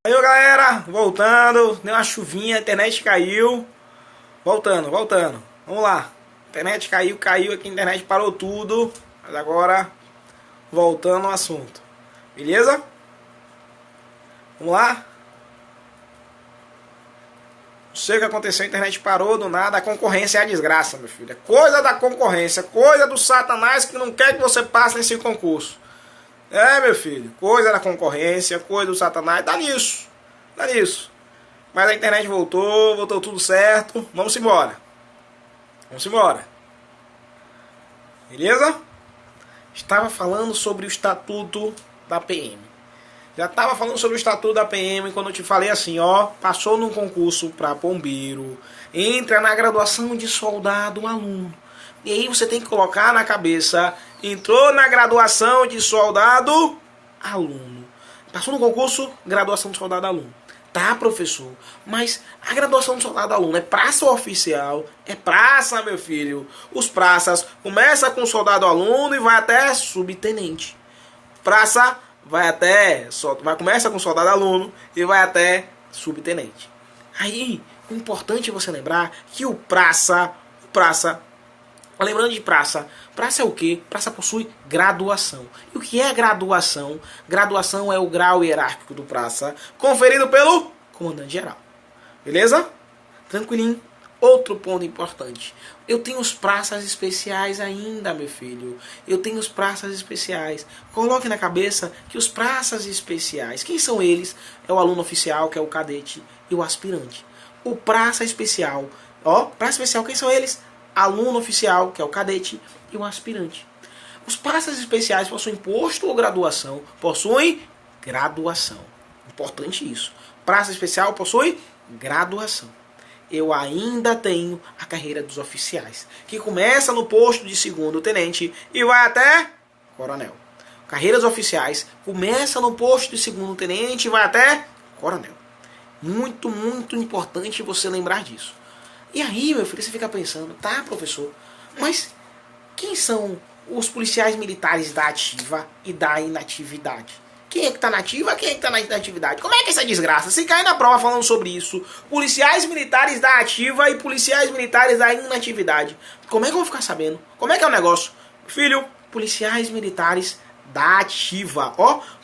Aí, galera, voltando, deu uma chuvinha, a internet caiu. Voltando. Vamos lá. A internet caiu aqui, a internet parou tudo. Mas agora, voltando ao assunto. Beleza? Vamos lá? Não sei o que aconteceu, a internet parou do nada. A concorrência é a desgraça, meu filho. É coisa da concorrência, coisa do Satanás que não quer que você passe nesse concurso. É, meu filho, coisa da concorrência, coisa do Satanás, dá nisso. Mas a internet voltou tudo certo. Vamos embora. Beleza? Estava falando sobre o estatuto da PM. Já estava falando sobre o estatuto da PM quando eu te falei assim, ó, passou num concurso para bombeiro, entra na graduação de soldado aluno. E aí você tem que colocar na cabeça, entrou na graduação de soldado aluno. Passou no concurso, graduação de soldado aluno. Tá, professor, mas a graduação de soldado aluno é praça oficial? É praça, meu filho. Os praças começa com soldado aluno e vai até subtenente. Praça começa com soldado aluno e vai até subtenente. Aí, o importante é você lembrar que o praça, lembrando de praça é o quê? Praça possui graduação. E o que é graduação? Graduação é o grau hierárquico do praça, conferido pelo comandante geral. Beleza? Tranquilinho. Outro ponto importante. Eu tenho os praças especiais ainda, meu filho. Eu tenho os praças especiais. Coloque na cabeça que os praças especiais, quem são eles? É o aluno oficial, que é o cadete, e o aspirante. O praça especial, praça especial, quem são eles? Aluno oficial, que é o cadete, e o aspirante. Os praças especiais possuem posto ou graduação? Possuem graduação. Importante isso. Praça especial possui graduação. Eu ainda tenho a carreira dos oficiais, que começa no posto de segundo tenente e vai até coronel. Carreiras oficiais começa no posto de segundo tenente e vai até coronel. Muito, muito importante você lembrar disso. E aí, meu filho, você fica pensando, tá, professor, mas quem são os policiais militares da ativa e da inatividade? Quem é que tá na ativa, quem é que tá na inatividade? Como é que é essa desgraça? Se cair na prova falando sobre isso, policiais militares da ativa e policiais militares da inatividade, como é que eu vou ficar sabendo? Como é que é o negócio? Filho, policiais militares da ativa,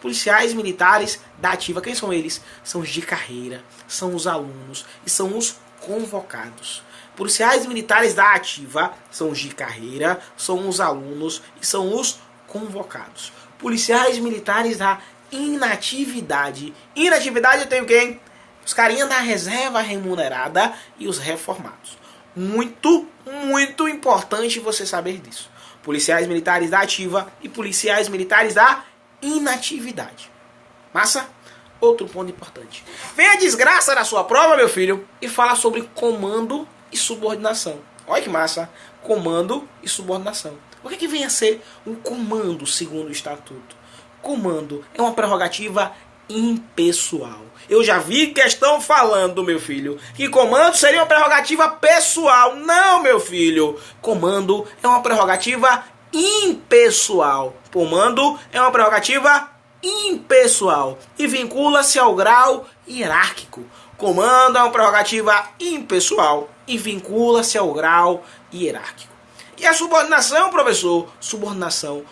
policiais militares da ativa, quem são eles? São os de carreira, são os alunos e são os convocados. Policiais militares da ativa são os de carreira, são os alunos e são os convocados. Policiais militares da inatividade. Inatividade eu tenho quem? Os carinha da reserva remunerada e os reformados. Muito, muito importante você saber disso. Policiais militares da ativa e policiais militares da inatividade. Massa? Outro ponto importante. Vem a desgraça na sua prova, meu filho, e fala sobre comando e subordinação. Olha que massa. Comando e subordinação. O que vem a ser um comando segundo o estatuto? Comando é uma prerrogativa impessoal. Eu já vi questão falando, meu filho, que comando seria uma prerrogativa pessoal. Não, meu filho. Comando é uma prerrogativa impessoal. Comando é uma prerrogativa impessoal e vincula-se ao grau hierárquico. Comando é uma prerrogativa impessoal e vincula-se ao grau hierárquico. E a subordinação, professor? Subordinação,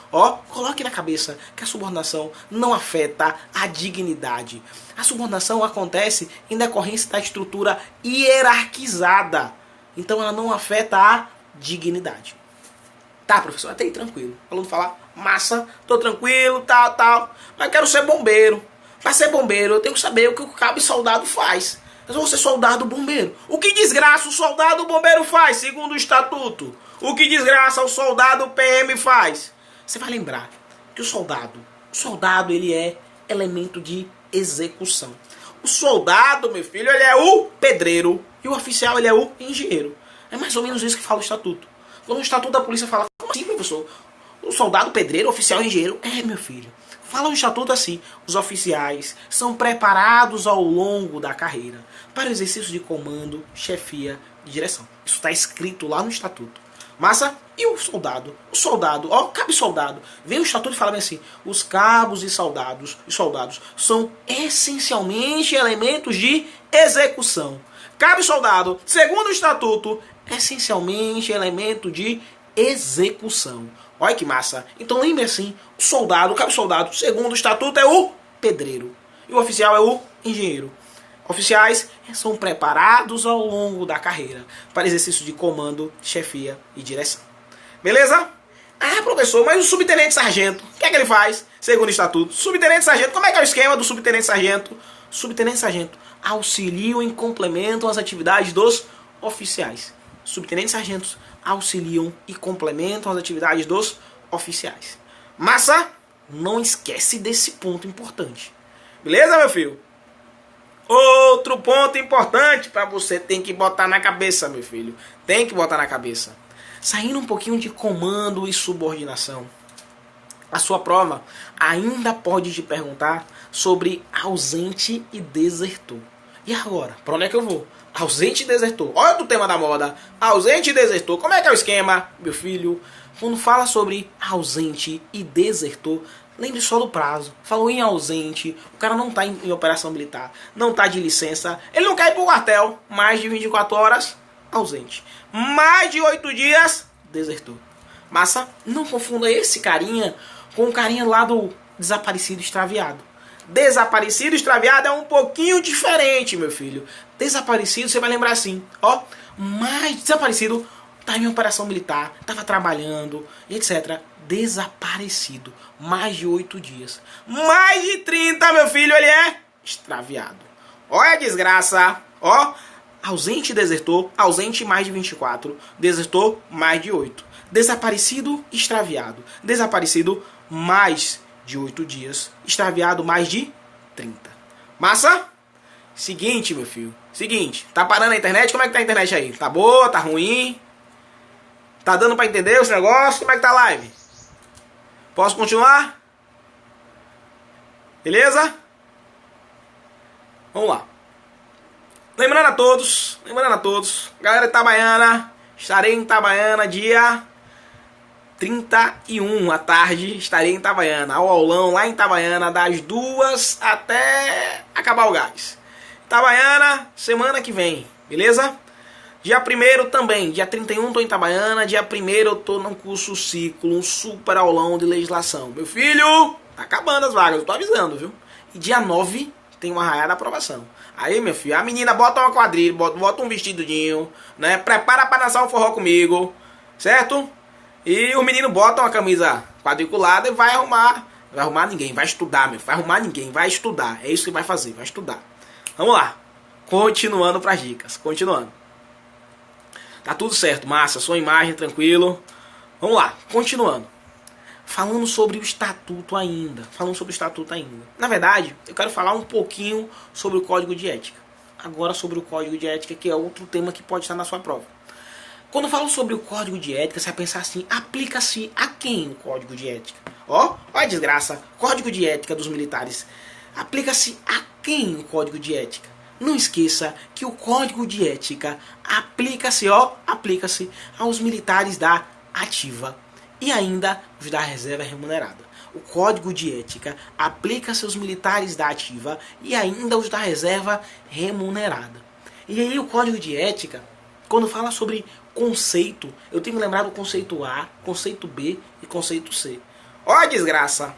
coloque na cabeça que a subordinação não afeta a dignidade. A subordinação acontece em decorrência da estrutura hierarquizada. Então ela não afeta a dignidade. Tá, professor, até aí tranquilo. O aluno fala, massa, tô tranquilo, tal. Mas quero ser bombeiro. Para ser bombeiro eu tenho que saber o que o cabo e soldado faz. Eu vou ser soldado bombeiro. O que desgraça o soldado bombeiro faz, segundo o estatuto? O que desgraça o soldado PM faz? Você vai lembrar que o soldado ele é elemento de execução. O soldado, meu filho, ele é o pedreiro e o oficial ele é o engenheiro. É mais ou menos isso que fala o estatuto. Quando o estatuto da polícia fala, como assim, professor? O soldado, pedreiro, oficial e engenheiro? É, meu filho. Fala o estatuto assim, os oficiais são preparados ao longo da carreira para o exercício de comando, chefia e direção. Isso está escrito lá no estatuto. Massa? E o soldado? O soldado, ó, cabo e soldado. Vem o estatuto e fala bem assim: os cabos e soldados são essencialmente elementos de execução. Cabo e soldado, segundo o estatuto, essencialmente elemento de execução. Olha que massa. Então lembre assim: o soldado, o cabo e soldado, segundo o estatuto, é o pedreiro. E o oficial é o engenheiro. Oficiais são preparados ao longo da carreira para exercício de comando, chefia e direção. Beleza? Ah, professor, mas o subtenente sargento, o que é que ele faz? Segundo o estatuto, subtenente sargento, como é que é o esquema do subtenente sargento? Subtenente sargento auxiliam e complementam as atividades dos oficiais. Subtenentes sargentos auxiliam e complementam as atividades dos oficiais. Massa, não esquece desse ponto importante. Beleza, meu filho? Outro ponto importante para você tem que botar na cabeça, meu filho. Tem que botar na cabeça. Saindo um pouquinho de comando e subordinação. A sua prova ainda pode te perguntar sobre ausente e desertor. E agora? Para onde é que eu vou? Ausente e desertor. Olha o tema da moda. Ausente e desertor. Como é que é o esquema, meu filho? Quando fala sobre ausente e desertor, lembre só do prazo. Falou em ausente, o cara não está em operação militar, não está de licença, ele não quer ir para o quartel, mais de 24 horas, ausente. Mais de 8 dias, desertor. Massa, não confunda esse carinha com o carinha lá do desaparecido extraviado. Desaparecido extraviado é um pouquinho diferente, meu filho. Desaparecido, você vai lembrar assim, ó, mais desaparecido, tá em operação militar, tava trabalhando, etc. Desaparecido. Mais de 8 dias. Mais de 30, meu filho, ele é extraviado. Olha a desgraça. Ó, ausente e desertor, ausente mais de 24. Desertor, mais de 8. Desaparecido, extraviado. Desaparecido, mais de 8 dias. Extraviado, mais de 30. Massa? Seguinte, meu filho. Seguinte, tá parando a internet? Como é que tá a internet aí? Tá boa? Tá ruim? Tá dando pra entender esse negócio? Como é que tá a live? Posso continuar? Beleza? Vamos lá. Lembrando a todos, galera de Itabaiana, estarei em Itabaiana dia 31 à tarde, estarei em Itabaiana, ao aulão lá em Itabaiana, das 2 até acabar o gás. Itabaiana, semana que vem, beleza? Dia 1º também, dia 31 estou em Itabaiana, dia 1º eu estou num curso ciclo, um super aulão de legislação. Meu filho, tá acabando as vagas, eu tô avisando, viu? E dia 9 tem uma arraiada da aprovação. Aí, meu filho, a menina bota uma quadrilha, bota um vestidinho, né? Prepara pra dançar um forró comigo, certo? E o menino bota uma camisa quadriculada e vai arrumar. Vai arrumar ninguém, vai estudar, meu filho. Vai arrumar ninguém, vai estudar. É isso que vai fazer, vai estudar. Vamos lá. Continuando pras dicas, continuando. Tá tudo certo, massa, sua imagem, tranquilo. Vamos lá, continuando. Falando sobre o estatuto ainda. Na verdade, eu quero falar um pouquinho sobre o código de ética. Agora sobre o código de ética, que é outro tema que pode estar na sua prova. Quando eu falo sobre o código de ética, você vai pensar assim, aplica-se a quem o código de ética? Ó a desgraça, código de ética dos militares. Aplica-se a quem o código de ética? Não esqueça que o código de ética aplica-se aos militares da ativa e ainda os da reserva remunerada. O código de ética aplica-se aos militares da ativa e ainda os da reserva remunerada. E aí o código de ética, quando fala sobre conceito, eu tenho que lembrar do conceito A, conceito B e conceito C. Ó a desgraça!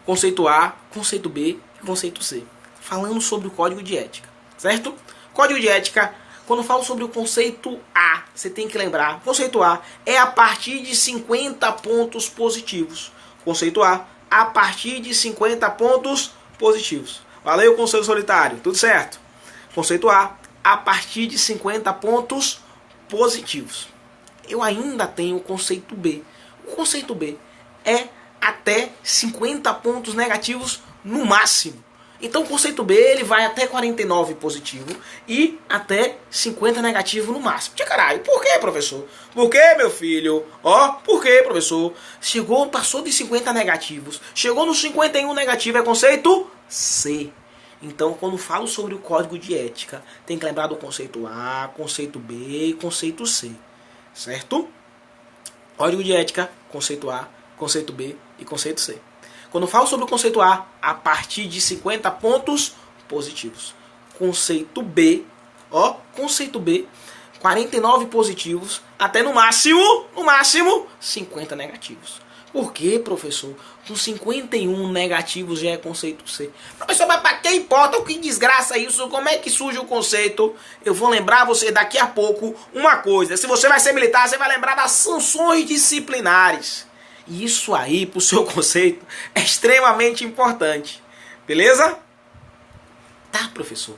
Conceito A, conceito B e conceito C. Falando sobre o código de ética, certo? Código de ética, quando eu falo sobre o conceito A, você tem que lembrar, conceito A é a partir de 50 pontos positivos. Conceito a partir de 50 pontos positivos. Valeu, Conselho Solitário, tudo certo? Conceito a partir de 50 pontos positivos. Eu ainda tenho o conceito B. O conceito B é até 50 pontos negativos no máximo. Então o conceito B ele vai até 49 positivo e até 50 negativo no máximo. Tia caralho, por que, professor? Por que, meu filho? Ó, por que, professor? Passou de 50 negativos, chegou no 51 negativo, é conceito C. Então quando falo sobre o código de ética, tem que lembrar do conceito A, conceito B e conceito C. certo? Código de ética, conceito A, conceito B e conceito C. Quando eu falo sobre o conceito a partir de 50 pontos positivos. Conceito B, conceito B, 49 positivos, até no máximo, 50 negativos. Por que, professor? Com 51 negativos já é conceito C. Professor, mas para que importa? O que desgraça isso? Como é que surge o conceito? Eu vou lembrar você daqui a pouco uma coisa. Se você vai ser militar, você vai lembrar das sanções disciplinares. E isso aí, pro seu conceito, é extremamente importante. Beleza? Tá, professor.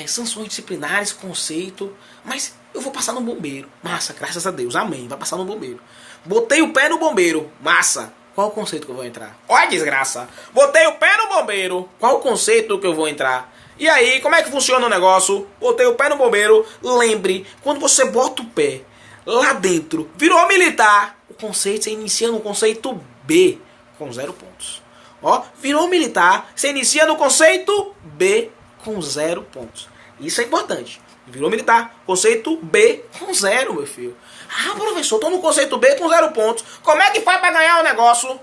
Sanções disciplinares, conceito. Mas eu vou passar no bombeiro. Massa, graças a Deus. Amém. Vai passar no bombeiro. Botei o pé no bombeiro. Massa. Qual o conceito que eu vou entrar? Olha a desgraça. Botei o pé no bombeiro. Qual o conceito que eu vou entrar? E aí, como é que funciona o negócio? Botei o pé no bombeiro. Lembre, quando você bota o pé lá dentro, virou militar, o conceito, você inicia no conceito B, com 0 pontos. Virou militar, você inicia no conceito B, com 0 pontos. Isso é importante. Virou militar, conceito B com 0, meu filho. Ah, professor, tô no conceito B com 0 pontos. Como é que faz pra ganhar o negócio?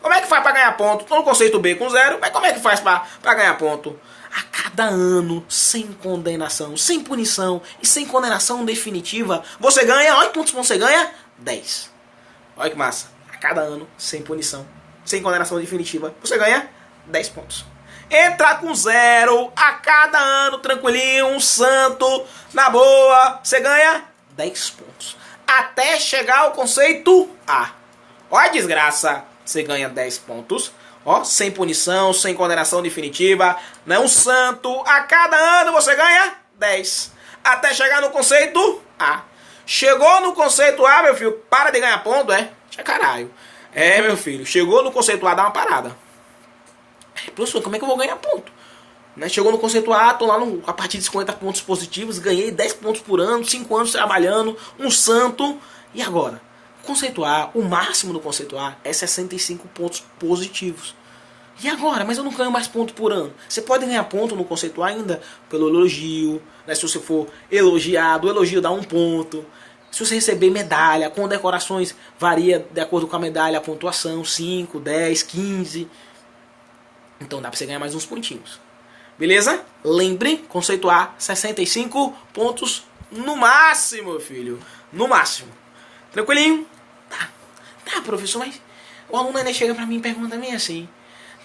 Como é que faz pra ganhar ponto? Tô no conceito B com 0, mas como é que faz pra ganhar ponto? A cada ano, sem condenação, sem punição e sem condenação definitiva, você ganha, olha quantos pontos você ganha? 10. Olha que massa. A cada ano, sem punição, sem condenação definitiva, você ganha 10 pontos. Entra com 0 a cada ano, tranquilinho, um santo, na boa, você ganha 10 pontos. Até chegar ao conceito A. Olha a desgraça, você ganha 10 pontos. Sem punição, sem condenação definitiva, não santo, a cada ano você ganha 10. Até chegar no conceito A. Chegou no conceito A, meu filho, para de ganhar ponto, caralho. Meu filho, chegou no conceito A, dá uma parada. Professor, como é que eu vou ganhar ponto? Chegou no conceito A, tô lá a partir de 50 pontos positivos, ganhei 10 pontos por ano, 5 anos trabalhando, um santo. E agora? Conceito A, o máximo do conceito A é 65 pontos positivos. E agora? Mas eu não ganho mais ponto por ano. Você pode ganhar ponto no conceito A ainda pelo elogio, se você for elogiado, o elogio dá 1 ponto. Se você receber medalha, condecorações, varia de acordo com a medalha, a pontuação, 5, 10, 15. Então dá pra você ganhar mais uns pontinhos. Beleza? Lembre, conceito A, 65 pontos no máximo, filho. No máximo. Tranquilinho? Tá, professor, mas o aluno ainda chega pra mim e pergunta bem assim.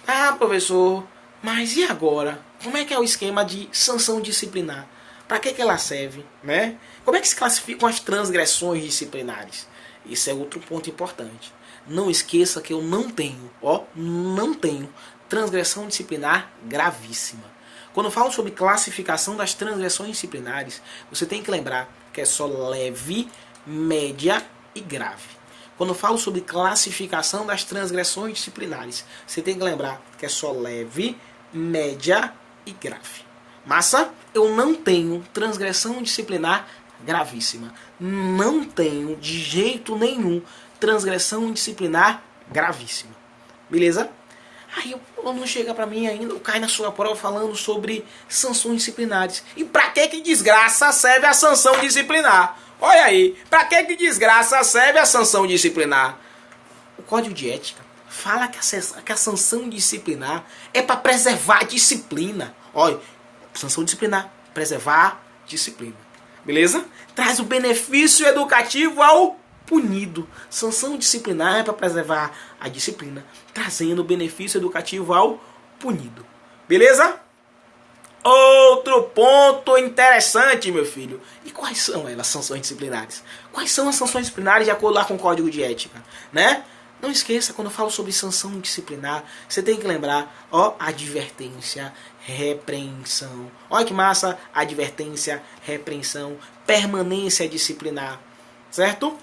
Ah, professor, mas e agora? Como é que é o esquema de sanção disciplinar? Pra que ela serve, né? Como é que se classificam as transgressões disciplinares? Isso é outro ponto importante. Não esqueça que eu não tenho transgressão disciplinar gravíssima. Quando eu falo sobre classificação das transgressões disciplinares, você tem que lembrar que é só leve, média e grave. Quando eu falo sobre classificação das transgressões disciplinares, você tem que lembrar que é só leve, média e grave. Massa? Eu não tenho transgressão disciplinar gravíssima. Não tenho, de jeito nenhum, transgressão disciplinar gravíssima. Beleza? Aí o aluno chega pra mim ainda, cai na sua prova falando sobre sanções disciplinares. E pra que desgraça serve a sanção disciplinar? Olha aí, pra que desgraça serve a sanção disciplinar? O Código de Ética fala que a sanção disciplinar é para preservar a disciplina. Olha, sanção disciplinar, preservar a disciplina. Beleza? Traz o benefício educativo ao punido. Sanção disciplinar é para preservar a disciplina, trazendo o benefício educativo ao punido. Beleza? Outro ponto interessante, meu filho. E quais são elas, sanções disciplinares? Quais são as sanções disciplinares de acordo lá com o Código de Ética, né? Não esqueça, quando eu falo sobre sanção disciplinar, você tem que lembrar, advertência, repreensão. Olha que massa, advertência, repreensão, permanência disciplinar, certo?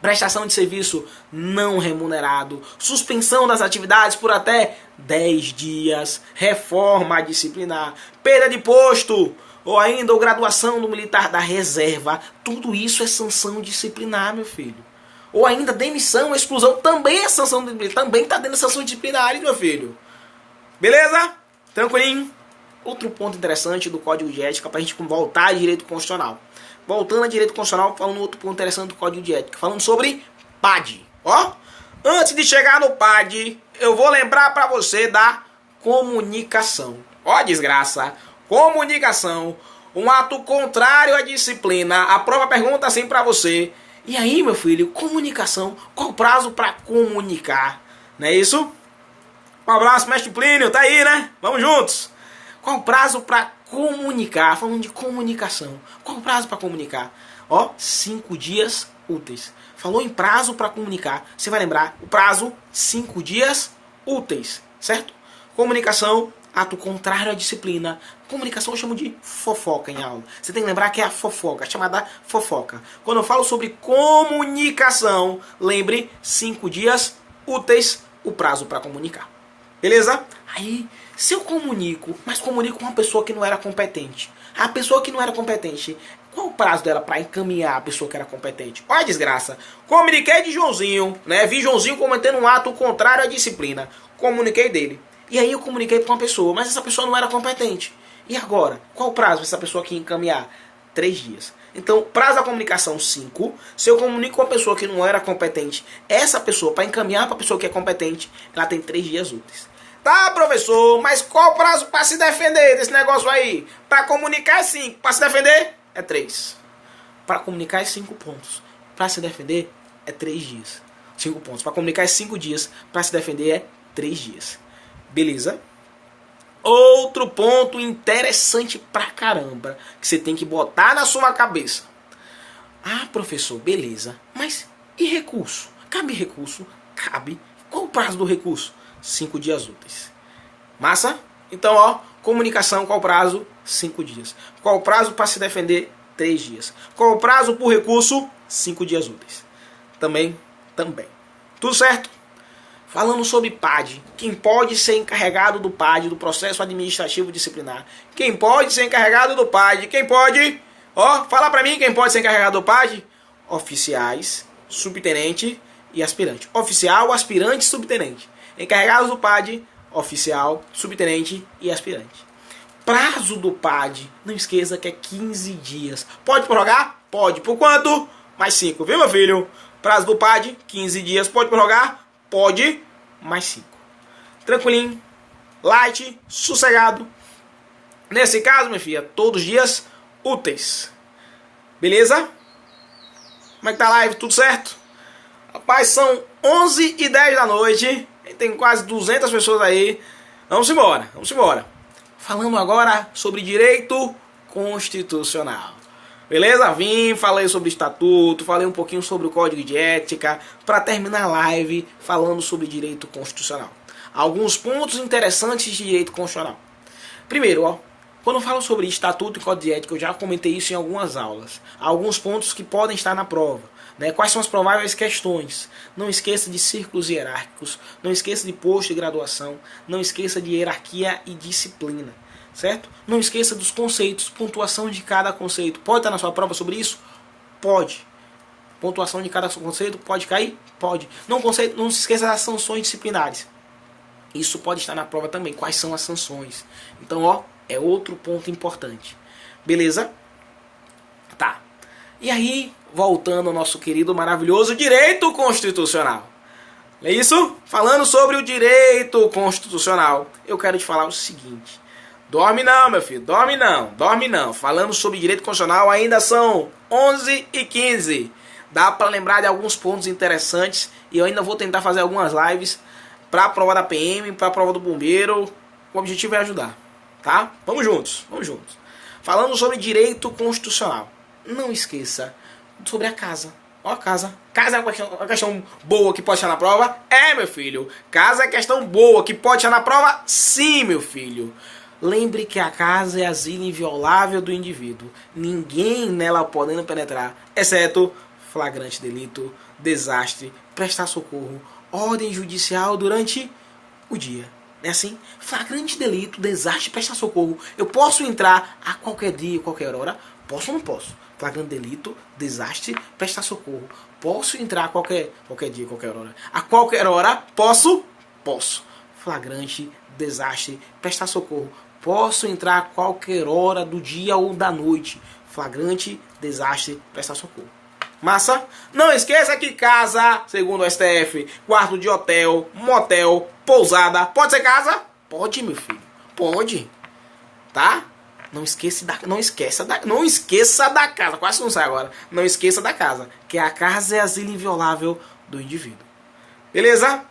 Prestação de serviço não remunerado, suspensão das atividades por até 10 dias, reforma disciplinar, perda de posto, ou ainda graduação do militar da reserva. Tudo isso é sanção disciplinar, meu filho. Ou ainda demissão, exclusão, também é sanção disciplinar, também está dentro de sanções disciplinares, meu filho. Beleza? Tranquilinho? Outro ponto interessante do Código de Ética para a gente voltar a direito constitucional. voltando a direito constitucional, falando outro ponto interessante do Código de Ética, falando sobre PAD. Ó, antes de chegar no PAD, eu vou lembrar para você da comunicação. Ó, desgraça. Comunicação, um ato contrário à disciplina. A prova pergunta assim para você: e aí, meu filho, comunicação, qual o prazo para comunicar? Não é isso? Um abraço, mestre Plínio, tá aí, né? Vamos juntos. Qual o prazo para comunicar? Falando de comunicação. Qual o prazo para comunicar? Ó, 5 dias úteis. Falou em prazo para comunicar. Você vai lembrar o prazo, 5 dias úteis, certo? Comunicação, ato contrário à disciplina. Comunicação eu chamo de fofoca em aula. Você tem que lembrar que é a fofoca, chamada fofoca. Quando eu falo sobre comunicação, lembre 5 dias úteis, o prazo para comunicar. Beleza? Aí, se eu comunico, mas comunico com uma pessoa que não era competente. A pessoa que não era competente, qual o prazo dela para encaminhar a pessoa que era competente? Olha a desgraça. Comuniquei de Joãozinho, né? Vi Joãozinho cometendo um ato contrário à disciplina. Comuniquei dele. E aí eu comuniquei com uma pessoa, mas essa pessoa não era competente. E agora? Qual o prazo para essa pessoa aqui encaminhar? 3 dias. Então, prazo da comunicação, 5. Se eu comunico com uma pessoa que não era competente, essa pessoa, para encaminhar para a pessoa que é competente, ela tem 3 dias úteis. Tá, professor, mas qual o prazo para se defender desse negócio aí? Para comunicar é 5, para se defender é 3. Para comunicar é 5 pontos. Para se defender é 3 dias. 5 pontos. Para comunicar é 5 dias, para se defender é 3 dias. Beleza? Outro ponto interessante pra caramba, que você tem que botar na sua cabeça. Ah, professor, beleza. Mas e recurso? Cabe recurso? Cabe. Qual o prazo do recurso? 5 dias úteis. Massa? Então, ó, comunicação, qual o prazo? 5 dias. Qual o prazo para se defender? 3 dias. Qual o prazo por recurso? 5 dias úteis. Também. Tudo certo? Falando sobre PAD, quem pode ser encarregado do PAD, do processo administrativo disciplinar? Quem pode ser encarregado do PAD? Quem pode? Ó, fala pra mim quem pode ser encarregado do PAD? Oficiais, subtenente e aspirante. Oficial, aspirante e subtenente. Encarregados do PAD, oficial, subtenente e aspirante. Prazo do PAD, não esqueça que é 15 dias. Pode prorrogar? Pode. Por quanto? Mais 5, viu, meu filho? Prazo do PAD, 15 dias. Pode prorrogar? Pode, mais 5. Tranquilinho, light, sossegado. Nesse caso, minha filha, todos os dias úteis. Beleza? Como é que tá a live? Tudo certo? Rapaz, são 11h10 da noite. Tem quase 200 pessoas aí. Vamos embora. Falando agora sobre direito constitucional. Beleza? Falei sobre estatuto, falei um pouquinho sobre o código de ética, para terminar a live falando sobre direito constitucional. Alguns pontos interessantes de direito constitucional. Primeiro, ó, quando eu falo sobre estatuto e código de ética, eu já comentei isso em algumas aulas. Alguns pontos que podem estar na prova. Né? Quais são as prováveis questões? Não esqueça de círculos hierárquicos, não esqueça de posto de graduação, não esqueça de hierarquia e disciplina. Certo? Não esqueça dos conceitos, pontuação de cada conceito. Pode estar na sua prova sobre isso? Pode. Pontuação de cada conceito pode cair? Pode. Não se esqueça das sanções disciplinares. Isso pode estar na prova também. Quais são as sanções? Então, ó, é outro ponto importante. Beleza? Tá. E aí, voltando ao nosso querido, maravilhoso direito constitucional. É isso? Falando sobre o direito constitucional, eu quero te falar o seguinte. Dorme não, meu filho, dorme não. Falando sobre direito constitucional, ainda são 11h15. Dá para lembrar de alguns pontos interessantes e eu ainda vou tentar fazer algumas lives para a prova da PM, para a prova do bombeiro. O objetivo é ajudar, tá? Vamos juntos. Falando sobre direito constitucional, não esqueça sobre a casa. Ó, a casa. Casa é uma questão boa que pode estar na prova? É, meu filho. Casa é questão boa que pode estar na prova? Sim, meu filho. Lembre que a casa é asilo inviolável do indivíduo. Ninguém nela podendo penetrar, exceto flagrante delito, desastre, prestar socorro, ordem judicial durante o dia. É assim? Flagrante delito, desastre, prestar socorro. Eu posso entrar a qualquer dia, qualquer hora? Posso ou não posso? Flagrante delito, desastre, prestar socorro. Posso entrar a qualquer dia, qualquer hora? A qualquer hora? Posso? Posso. Flagrante, desastre, prestar socorro. Posso entrar a qualquer hora do dia ou da noite. flagrante desastre, prestar socorro. Massa? Não esqueça que casa, segundo o STF, quarto de hotel, motel, pousada, pode ser casa? Pode, meu filho. Pode. Tá? Não esqueça da casa. Quase não sai agora. Não esqueça da casa. Que a casa é asilo inviolável do indivíduo. Beleza?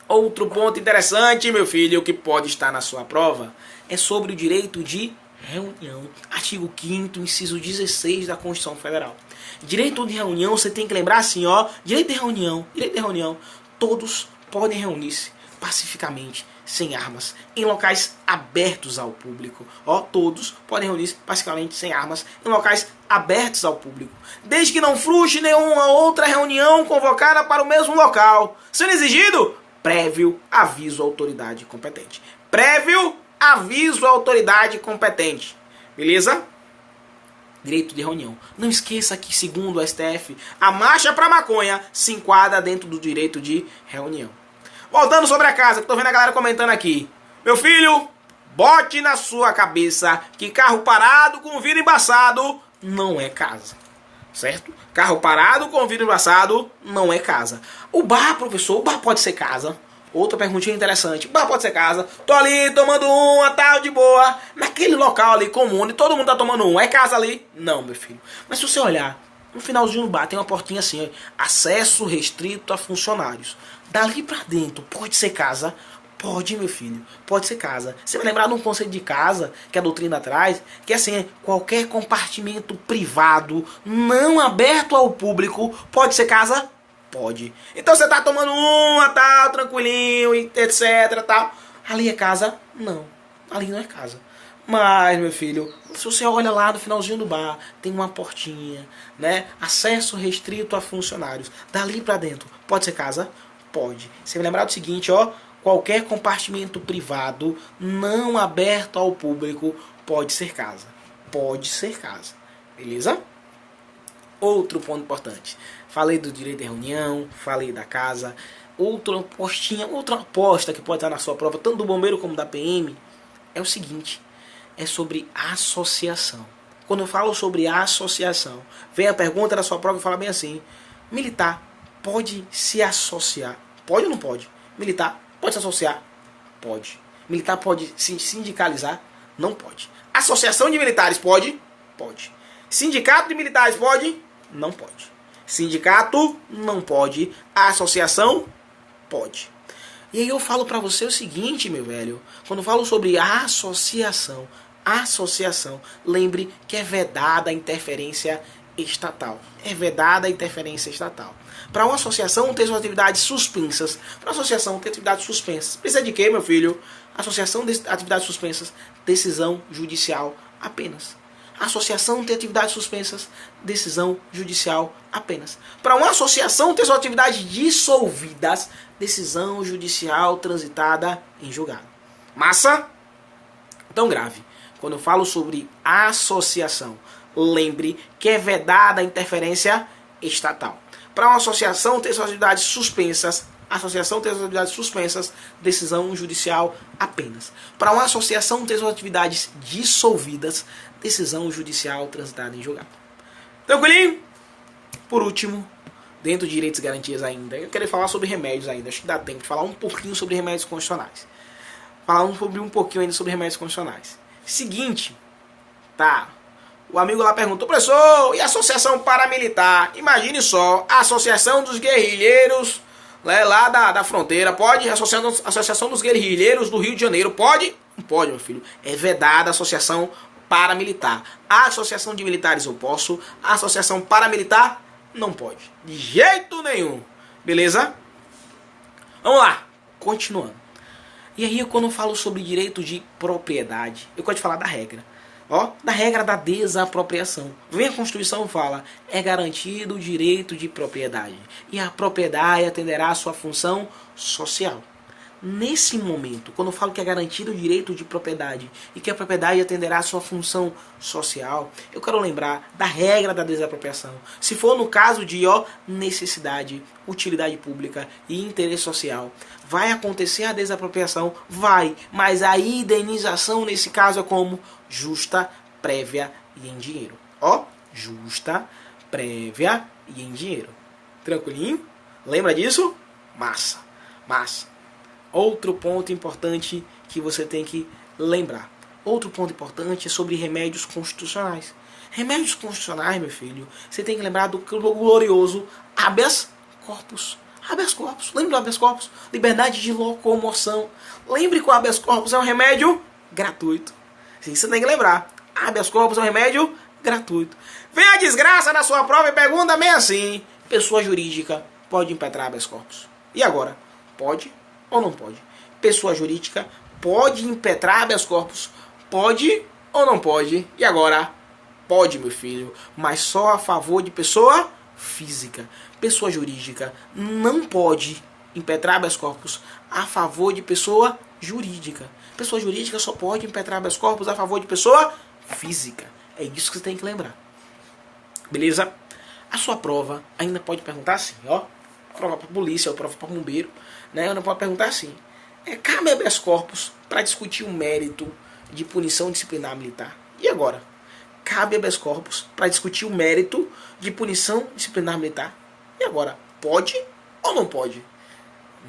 Outro ponto interessante, meu filho, que pode estar na sua prova, é sobre o direito de reunião. Artigo 5º, inciso 16 da Constituição Federal. Direito de reunião, você tem que lembrar assim, ó. Direito de reunião. Todos podem reunir-se pacificamente, sem armas, em locais abertos ao público. Ó, todos podem reunir-se pacificamente, sem armas, em locais abertos ao público, desde que não frustre nenhuma outra reunião convocada para o mesmo local, sendo exigido prévio aviso à autoridade competente. Prévio aviso à autoridade competente. Beleza? Direito de reunião. Não esqueça que, segundo o STF, a marcha para maconha se enquadra dentro do direito de reunião. Voltando sobre a casa, que tô vendo a galera comentando aqui. Meu filho, bote na sua cabeça que carro parado com vidro embaçado não é casa. Certo? Carro parado com vidro embaçado não é casa. O bar, professor, o bar pode ser casa? Outra perguntinha interessante. O bar pode ser casa? Tô ali tomando uma, tal, de boa. Naquele local ali comum, onde todo mundo tá tomando um. É casa ali? Não, meu filho. Mas se você olhar, no finalzinho do bar tem uma portinha assim, ó, acesso restrito a funcionários. Dali pra dentro, pode ser casa? Pode, meu filho, pode ser casa. Você vai lembrar de um conceito de casa, que a doutrina traz, que é assim, qualquer compartimento privado, não aberto ao público, pode ser casa? Pode. Então você tá tomando uma, tal, tranquilinho, etc, tal. Ali é casa? Não, ali não é casa. Mas, meu filho, se você olha lá no finalzinho do bar, tem uma portinha, né? Acesso restrito a funcionários. Dali pra dentro, pode ser casa? Pode. Você vai lembrar do seguinte, ó. Qualquer compartimento privado não aberto ao público pode ser casa. Pode ser casa. Beleza? Outro ponto importante. Falei do direito de reunião, falei da casa. Outra aposta que pode estar na sua prova, tanto do bombeiro como da PM, é o seguinte. É sobre associação. Quando eu falo sobre associação, vem a pergunta da sua prova e fala bem assim. Militar pode se associar? Pode ou não pode? Militar pode se associar? Pode. Militar pode se sindicalizar? Não pode. Associação de militares pode? Pode. Sindicato de militares pode? Não pode. Sindicato não pode. Associação pode. E aí eu falo pra você o seguinte, meu velho. Quando eu falo sobre associação, lembre que é vedada a interferência estatal. É vedada a interferência estatal. Para uma associação ter suas atividades suspensas. Para uma associação ter atividades suspensas. Precisa de quê, meu filho? Associação de atividades suspensas. Decisão judicial apenas. Associação ter atividades suspensas. Decisão judicial apenas. Para uma associação ter suas atividades dissolvidas. Decisão judicial transitada em julgado. Massa? Tão grave. Quando eu falo sobre associação, lembre que é vedada a interferência estatal. Para uma associação ter suas atividades suspensas, decisão judicial apenas. Para uma associação ter suas atividades dissolvidas, decisão judicial transitada em julgado. Tranquilinho? Por último, dentro de direitos e garantias ainda, eu quero falar sobre remédios ainda. Acho que dá tempo de falar um pouquinho sobre remédios constitucionais. Um pouquinho ainda sobre remédios constitucionais. Seguinte, tá... O amigo lá perguntou, professor, e a associação paramilitar? Imagine só, a associação dos guerrilheiros, né, lá da fronteira, pode? A associação dos guerrilheiros do Rio de Janeiro, pode? Não pode, meu filho. É vedada a associação paramilitar. A associação de militares eu posso, a associação paramilitar não pode. De jeito nenhum. Beleza? Vamos lá, continuando. E aí, quando eu falo sobre direito de propriedade, eu gosto de falar da regra. Ó, da regra da desapropriação. Vem a Constituição e fala, é garantido o direito de propriedade. E a propriedade atenderá à sua função social. Nesse momento, quando eu falo que é garantido o direito de propriedade e que a propriedade atenderá à sua função social, eu quero lembrar da regra da desapropriação. Se for no caso de necessidade, utilidade pública e interesse social, vai acontecer a desapropriação? Vai, mas a indenização nesse caso é como? Justa, prévia e em dinheiro. Ó, justa, prévia e em dinheiro. Tranquilinho? Lembra disso? Massa, massa. Outro ponto importante que você tem que lembrar. Outro ponto importante é sobre remédios constitucionais. Remédios constitucionais, meu filho, você tem que lembrar do glorioso habeas corpus. Habeas corpus, lembra do habeas corpus? Liberdade de locomoção. Lembre que o habeas corpus é um remédio gratuito. Sim, você tem que lembrar. Habeas corpus é um remédio gratuito. Vem a desgraça na sua prova e pergunta bem assim: pessoa jurídica pode impetrar habeas corpus? E agora? Pode ou não pode? Pessoa jurídica pode impetrar habeas corpus? Pode ou não pode? E agora? Pode, meu filho, mas só a favor de pessoa física. Pessoa jurídica não pode impetrar habeas corpus a favor de pessoa jurídica. Pessoa jurídica só pode impetrar habeas corpus a favor de pessoa física. É isso que você tem que lembrar. Beleza? A sua prova ainda pode perguntar assim, ó. Prova para polícia ou prova para bombeiro, né? Ainda pode perguntar assim: cabe habeas corpus para discutir o mérito de punição disciplinar militar? E agora? Cabe habeas corpus para discutir o mérito de punição disciplinar militar? E agora? Pode ou não pode?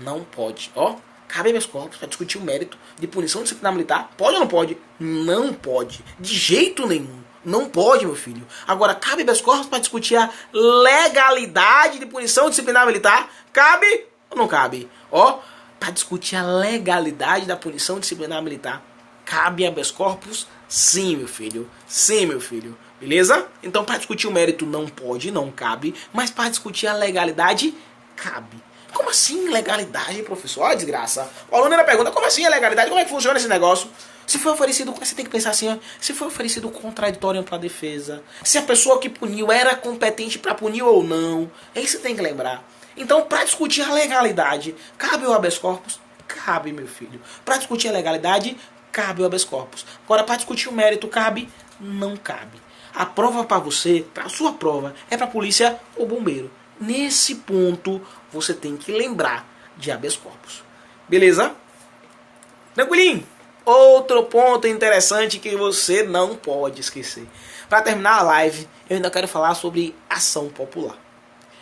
Não pode. Ó, cabe habeas corpus para discutir o mérito de punição disciplinar militar? Pode ou não pode? Não pode. De jeito nenhum. Não pode, meu filho. Agora, cabe habeas corpus para discutir a legalidade de punição disciplinar militar? Cabe ou não cabe? Ó, para discutir a legalidade da punição disciplinar militar, cabe habeas corpus? Sim, meu filho. Sim, meu filho. Beleza? Então, para discutir o mérito não pode, não cabe, mas para discutir a legalidade, cabe. Como assim legalidade, professor? Olha a desgraça. O aluno ainda pergunta: como assim a legalidade? Como é que funciona esse negócio? Se foi oferecido, você tem que pensar assim, ó, se foi oferecido contraditório para a defesa, se a pessoa que puniu era competente para punir ou não, é isso que você tem que lembrar. Então, para discutir a legalidade, cabe o habeas corpus? Cabe, meu filho. Para discutir a legalidade, cabe o habeas corpus. Agora, para discutir o mérito, cabe? Não cabe. A prova para você, para a sua prova, é para a polícia ou bombeiro. Nesse ponto, você tem que lembrar de habeas corpus. Beleza? Tranquilinho? Outro ponto interessante que você não pode esquecer. Para terminar a live, eu ainda quero falar sobre ação popular.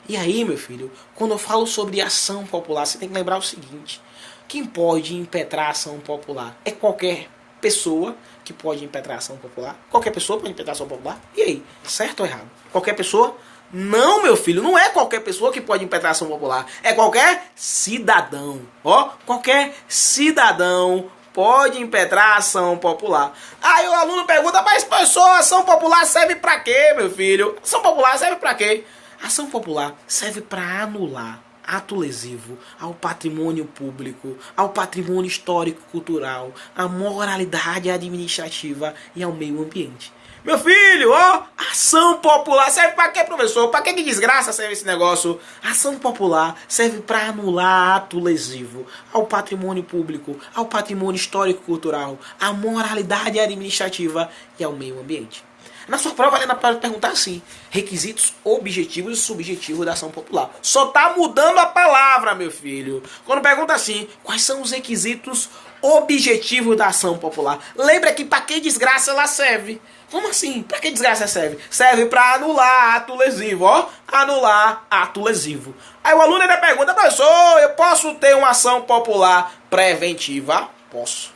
E aí, meu filho, quando eu falo sobre ação popular, você tem que lembrar o seguinte: quem pode impetrar ação popular é qualquer pessoa que pode impetrar ação popular. Qualquer pessoa pode impetrar ação popular. E aí, certo ou errado? Qualquer pessoa? Não, meu filho, não é qualquer pessoa que pode impetrar ação popular. É qualquer cidadão. Ó, qualquer cidadão pode impetrar ação popular. Aí o aluno pergunta: mas professor, ação popular serve pra quê, meu filho? Ação popular serve pra quê? Ação popular serve para anular ato lesivo ao patrimônio público, ao patrimônio histórico-cultural, à moralidade administrativa e ao meio ambiente. Meu filho, ó, ação popular serve para quê, professor? Para que desgraça serve esse negócio? Ação popular serve para anular ato lesivo ao patrimônio público, ao patrimônio histórico-cultural, à moralidade administrativa e ao meio ambiente. Na sua prova, ela pode perguntar assim: requisitos objetivos e subjetivos da ação popular. Só tá mudando a palavra, meu filho. Quando pergunta assim: quais são os requisitos objetivos da ação popular? Lembra que para que desgraça ela serve? Como assim? Para que desgraça serve? Serve para anular ato lesivo, ó. Anular ato lesivo. Aí o aluno ainda pergunta: professor, eu posso ter uma ação popular preventiva? Posso.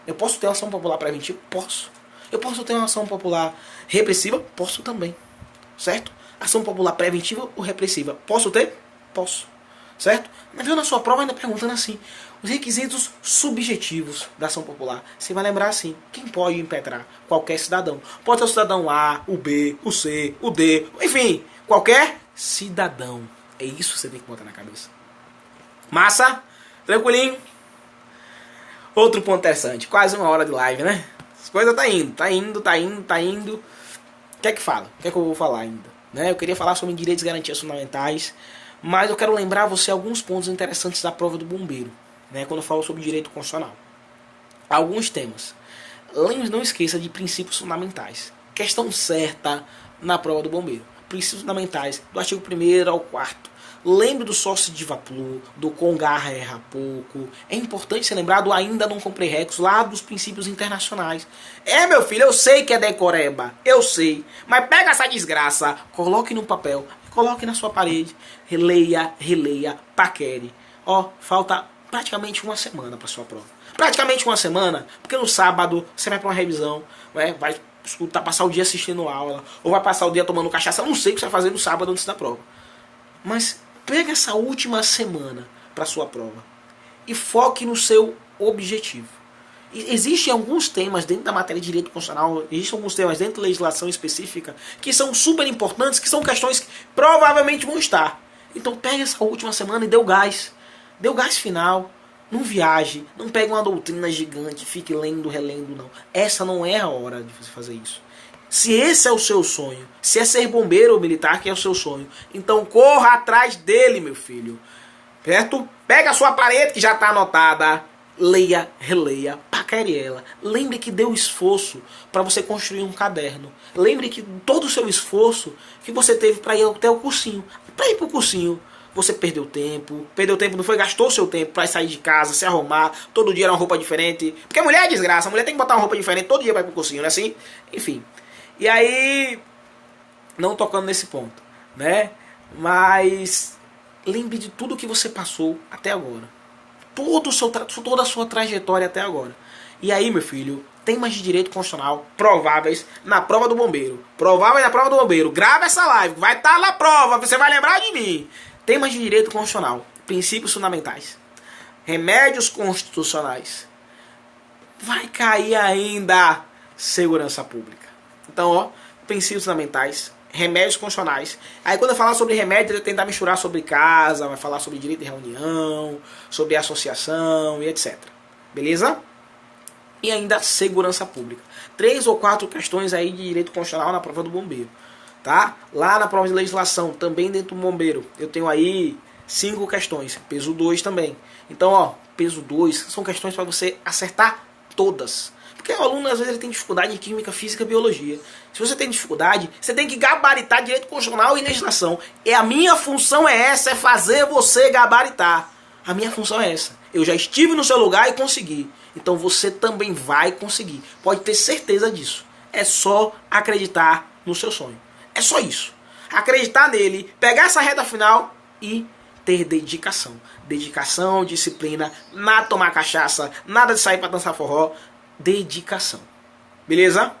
Eu posso ter uma ação popular preventiva? Posso. Eu posso ter uma ação popular repressiva? Posso também. Certo? Ação popular preventiva ou repressiva? Posso ter? Posso. Certo? Mas viu na sua prova ainda perguntando assim: os requisitos subjetivos da ação popular. Você vai lembrar assim: quem pode impetrar? Qualquer cidadão. Pode ser o cidadão A, o B, o C, o D, enfim, qualquer cidadão. É isso que você tem que botar na cabeça. Massa? Tranquilinho? Outro ponto interessante. Quase uma hora de live, né? As coisas tá indo. O que é que fala? O que é que eu vou falar ainda? Né? Eu queria falar sobre direitos e garantias fundamentais, mas eu quero lembrar você alguns pontos interessantes da prova do bombeiro, né? Quando eu falo sobre direito constitucional. Alguns temas. Não esqueça de princípios fundamentais. Questão certa na prova do bombeiro. Princípios fundamentais do artigo 1º ao 4º Lembre do sócio de Vaplu, do com garra erra pouco. É importante ser lembrado, ainda não comprei Rex, lá dos princípios internacionais. É, meu filho, eu sei que é decoreba, eu sei. Mas pega essa desgraça, coloque no papel, coloque na sua parede, releia, paquere. Ó, falta praticamente uma semana para sua prova. Praticamente uma semana, porque no sábado você vai para uma revisão, né, vai escutar, passar o dia assistindo aula, ou vai passar o dia tomando cachaça, eu não sei o que você vai fazer no sábado antes da prova. Mas pega essa última semana para sua prova e foque no seu objetivo. Existem alguns temas dentro da matéria de direito constitucional, existem alguns temas dentro da legislação específica que são super importantes, que são questões que provavelmente vão estar. Então pega essa última semana e dê o gás. Dê o gás final. Não viaje, não pegue uma doutrina gigante, fique lendo, relendo, não. Essa não é a hora de você fazer isso. Se esse é o seu sonho, se é ser bombeiro ou militar que é o seu sonho, então corra atrás dele, meu filho. Certo? Pega a sua parede que já está anotada, leia, releia, paquere ela. Lembre que deu esforço para você construir um caderno. Lembre que todo o seu esforço que você teve para ir até o cursinho. Para ir para o cursinho, você perdeu tempo não foi, gastou seu tempo para sair de casa, se arrumar, todo dia era uma roupa diferente. Porque a mulher é desgraça, a mulher tem que botar uma roupa diferente todo dia para ir pro cursinho, não é assim? Enfim. E aí, não tocando nesse ponto, né? Mas lembre de tudo que você passou até agora. Toda a sua trajetória até agora. E aí, meu filho, temas de direito constitucional prováveis na prova do bombeiro. Prováveis na prova do bombeiro. Grava essa live, vai estar na prova, você vai lembrar de mim. Temas de direito constitucional, princípios fundamentais, remédios constitucionais. Vai cair ainda segurança pública. Então, ó, princípios fundamentais, remédios constitucionais. Aí quando eu falar sobre remédio, eu vou tentar misturar sobre casa, vai falar sobre direito de reunião, sobre associação e etc. Beleza? E ainda segurança pública. 3 ou 4 questões aí de direito constitucional na prova do bombeiro. Tá? Lá na prova de legislação, também dentro do bombeiro, eu tenho aí 5 questões, peso 2 também. Então, ó, peso 2 são questões para você acertar todas. Porque o aluno, às vezes, ele tem dificuldade em química, física e biologia. Se você tem dificuldade, você tem que gabaritar direito constitucional e legislação. E a minha função é essa, é fazer você gabaritar. A minha função é essa. Eu já estive no seu lugar e consegui. Então você também vai conseguir. Pode ter certeza disso. É só acreditar no seu sonho. É só isso. Acreditar nele, pegar essa reta final e ter dedicação. Dedicação, disciplina, nada de tomar cachaça, nada de sair para dançar forró. Dedicação. Beleza?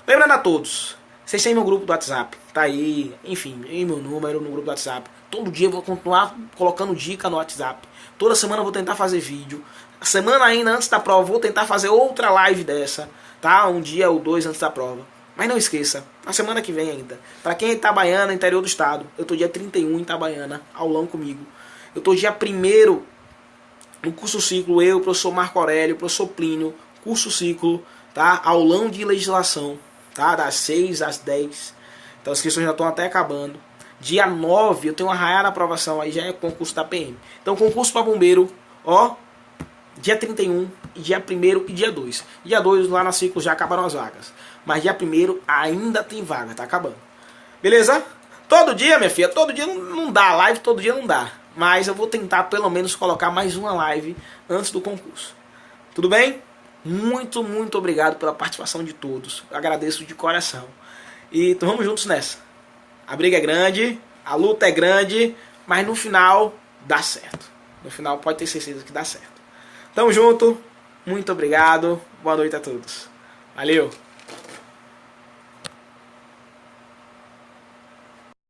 Lembrando a todos, vocês têm meu grupo do WhatsApp. Tá aí, enfim, aí meu número no grupo do WhatsApp. Todo dia eu vou continuar colocando dica no WhatsApp. Toda semana eu vou tentar fazer vídeo. A semana ainda antes da prova, vou tentar fazer outra live dessa. Tá? Um dia ou 2 antes da prova. Mas não esqueça, na semana que vem ainda, para quem é Itabaiana, interior do estado, eu tô dia 31 em Itabaiana, aulão comigo. Eu tô dia 1º no curso ciclo, eu, professor Marco Aurélio, professor Plínio, curso ciclo, tá? Aulão de legislação, tá? Das 6 às 10. Então as inscrições já estão até acabando. Dia 9 eu tenho uma raiada aprovação, aí já é concurso da PM. Então concurso para bombeiro, ó, dia 31, dia 1º e dia 2. Dia 2 lá na ciclo já acabaram as vagas. Mas dia 1º ainda tem vaga, tá acabando. Beleza? Todo dia, minha filha, todo dia não dá, live todo dia não dá. Mas eu vou tentar pelo menos colocar mais uma live antes do concurso. Tudo bem? Muito, muito obrigado pela participação de todos. Eu agradeço de coração. E então vamos juntos nessa. A briga é grande, a luta é grande, mas no final dá certo. No final pode ter certeza que dá certo. Tamo junto, muito obrigado, boa noite a todos. Valeu!